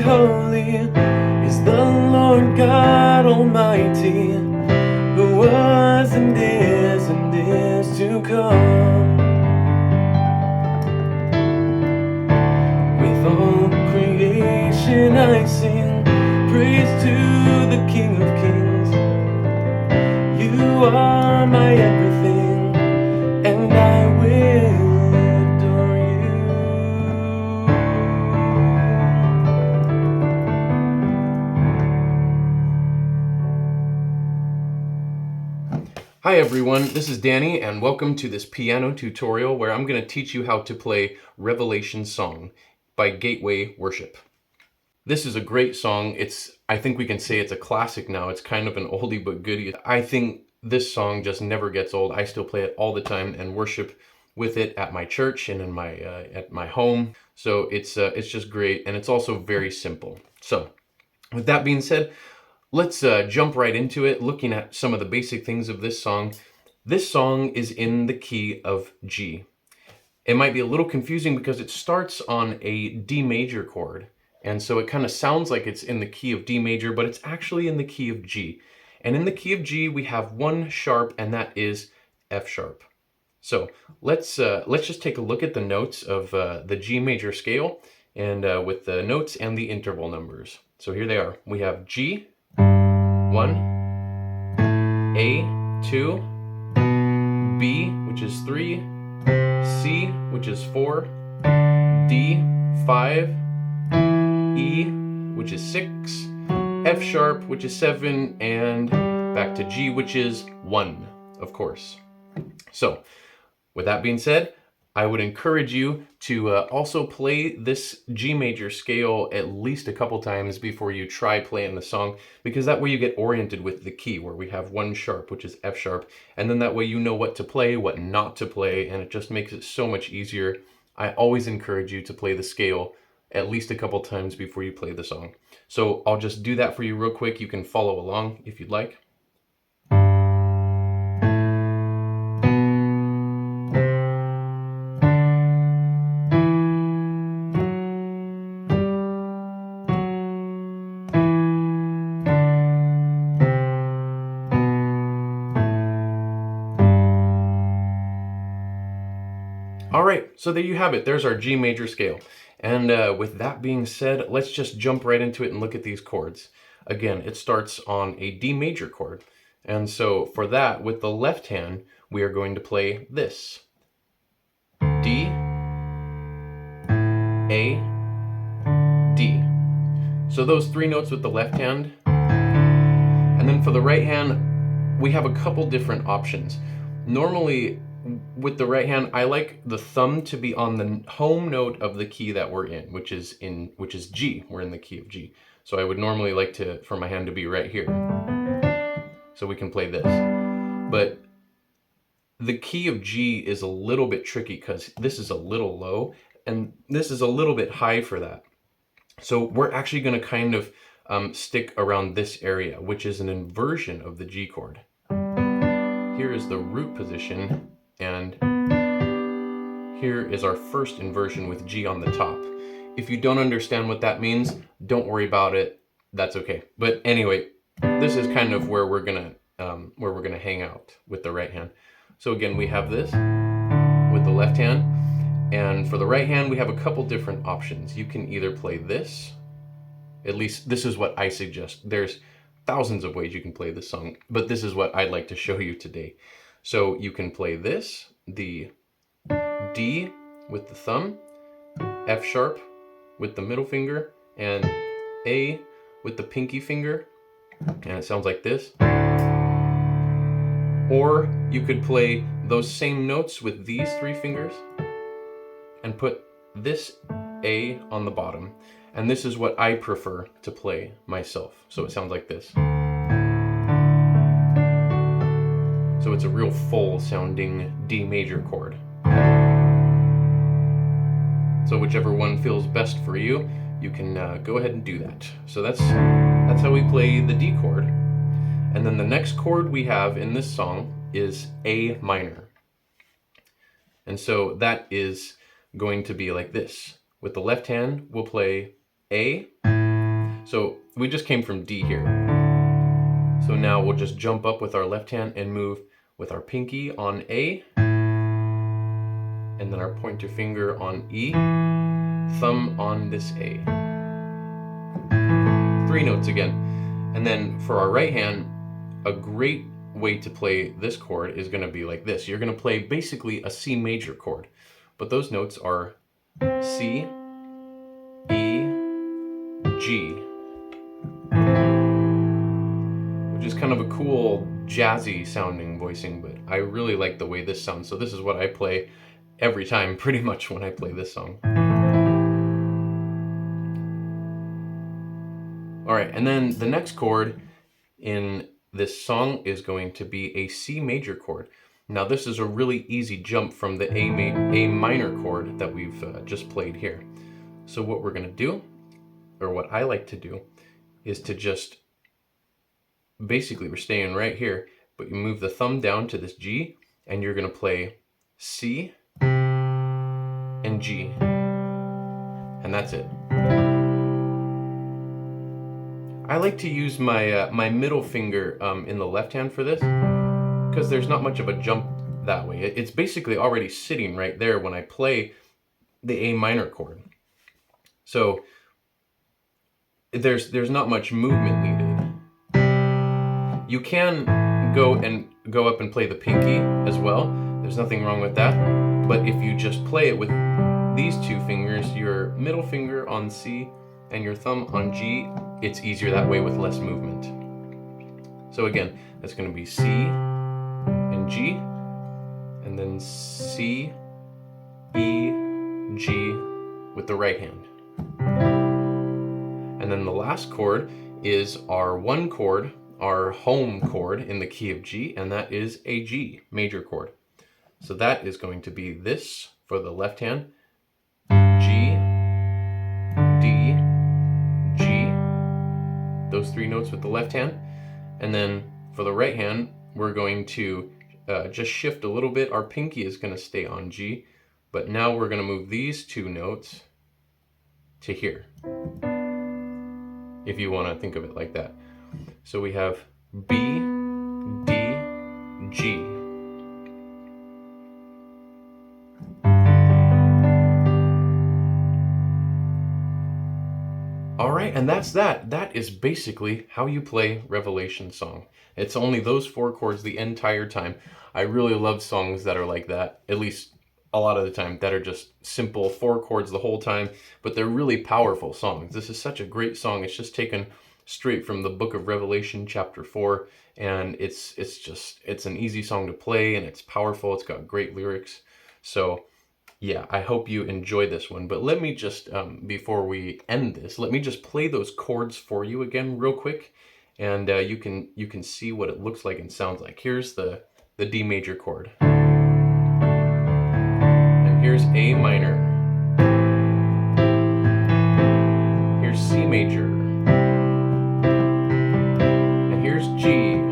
holy is the Lord God Almighty, who was and is to come. With all creation I sing praise to the King of Kings. You are my everything, and I will adore you. Hi everyone, this is Danny, and welcome to this piano tutorial where I'm going to teach you how to play Revelation Song by Gateway Worship. This is a great song. I think we can say it's a classic now. It's kind of an oldie but goodie. I think this song just never gets old. I still play it all the time and worship with it at my church and in at my home. So it's just great, and it's also very simple. So with that being said, let's jump right into it, looking at some of the basic things of this song. This song is in the key of G. It might be a little confusing because it starts on a D major chord. And so it kind of sounds like it's in the key of D major, but it's actually in the key of G. And in the key of G, we have one sharp, and that is F sharp. So let's just take a look at the notes of the G major scale, and with the notes and the interval numbers. So here they are. We have G, 1, A, 2, B, which is 3, C, which is 4, D, 5, E, which is 6, F sharp, which is 7, and back to G, which is 1, of course. So, with that being said, I would encourage you to also play this G major scale at least a couple times before you try playing the song, because that way you get oriented with the key, where we have one sharp, which is F sharp, and then that way you know what to play, what not to play, and it just makes it so much easier. I always encourage you to play the scale at least a couple times before you play the song. So I'll just do that for you real quick. You can follow along if you'd like. All right, so there you have it. There's our G major scale. And with that being said, let's just jump right into it and look at these chords. Again, it starts on a D major chord. And so for that, with the left hand, we are going to play this. D, A, D. So those three notes with the left hand. And then for the right hand, we have a couple different options. Normally, with the right hand, I like the thumb to be on the home note of the key that we're in, which is G. We're in the key of G. So I would normally like for my hand to be right here. So we can play this. But the key of G is a little bit tricky because this is a little low and this is a little bit high for that. So we're actually going to kind of stick around this area, which is an inversion of the G chord. Here is the root position, and here is our first inversion with G on the top. If you don't understand what that means, don't worry about it. That's okay. But anyway, this is kind of where we're gonna hang out with the right hand. So again, we have this with the left hand, and for the right hand, we have a couple different options. You can either play this. At least this is what I suggest. There's thousands of ways you can play this song, but this is what I'd like to show you today. So you can play this, the D with the thumb, F sharp with the middle finger, and A with the pinky finger, and it sounds like this. Or you could play those same notes with these three fingers and put this A on the bottom. And this is what I prefer to play myself. So it sounds like this. So it's a real full sounding D major chord. So whichever one feels best for you, you can go ahead and do that. So that's how we play the D chord. And then the next chord we have in this song is A minor. And so that is going to be like this. With the left hand, we'll play A, So we just came from D here. So now we'll just jump up with our left hand and move with our pinky on A, and then our pointer finger on E, thumb on this A. 3 notes again. And then for our right hand, a great way to play this chord is going to be like this. You're going to play basically a C major chord, but those notes are C, E, G, which is kind of a cool jazzy sounding voicing, but I really like the way this sounds. So this is what I play every time, pretty much, when I play this song. All right, and then the next chord in this song is going to be a C major chord. Now this is a really easy jump from the A minor chord that we've just played here. So what we're going to do, or what I like to do, is to just, basically we're staying right here, but you move the thumb down to this G, and you're going to play C and G, and that's it. I like to use my my middle finger in the left hand for this, because there's not much of a jump that way. It's basically already sitting right there when I play the A minor chord. So there's not much movement needed. You can go up and play the pinky as well. There's nothing wrong with that. But if you just play it with these 2 fingers, your middle finger on C and your thumb on G, it's easier that way with less movement. So again, that's going to be C and G, and then C, E, G with the right hand. And then the last chord is our 1 chord, our home chord in the key of G, and that is a G major chord. So that is going to be this for the left hand, G, D, G, those 3 notes with the left hand. And then for the right hand, we're going to just shift a little bit. Our pinky is going to stay on G, but now we're going to move these 2 notes to here, if you want to think of it like that. So we have B, D, G. All right, and that's that. That is basically how you play Revelation song. It's only those 4 chords the entire time. I really love songs that are like that, at least a lot of the time, that are just simple 4 chords the whole time, but they're really powerful songs. This is such a great song. It's just taken straight from the book of Revelation, chapter 4, and it's an easy song to play, and it's powerful. It's got great lyrics. So yeah, I hope you enjoy this one. But let me just, before we end this, let me just play those chords for you again real quick, and you can see what it looks like and sounds like. Here's the D major chord, and here's A minor, here's C major, and here's G.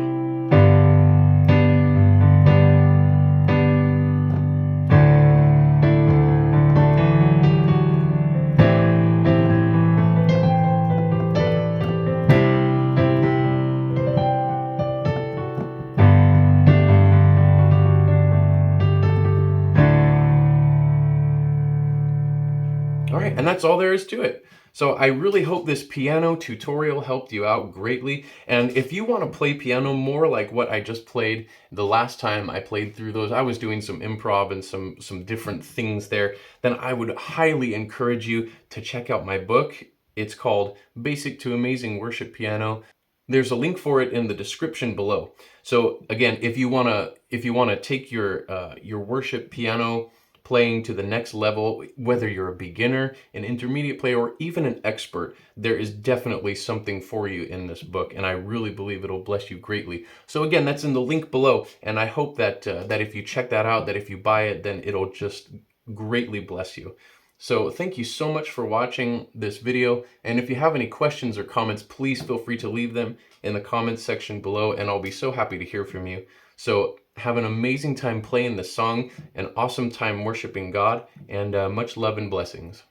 All right, and that's all there is to it. So I really hope this piano tutorial helped you out greatly. And if you want to play piano more like what I just played the last time I played through those, I was doing some improv and some different things there, then I would highly encourage you to check out my book. It's called Basic to Amazing Worship Piano. There's a link for it in the description below. So again, if you wanna take your worship piano playing to the next level, whether you're a beginner, an intermediate player, or even an expert, there is definitely something for you in this book, and I really believe it'll bless you greatly. So again, that's in the link below, and I hope that that if you check that out, that if you buy it, then it'll just greatly bless you. So thank you so much for watching this video, and if you have any questions or comments, please feel free to leave them in the comments section below, and I'll be so happy to hear from you. So have an amazing time playing this song, an awesome time worshiping God, and much love and blessings.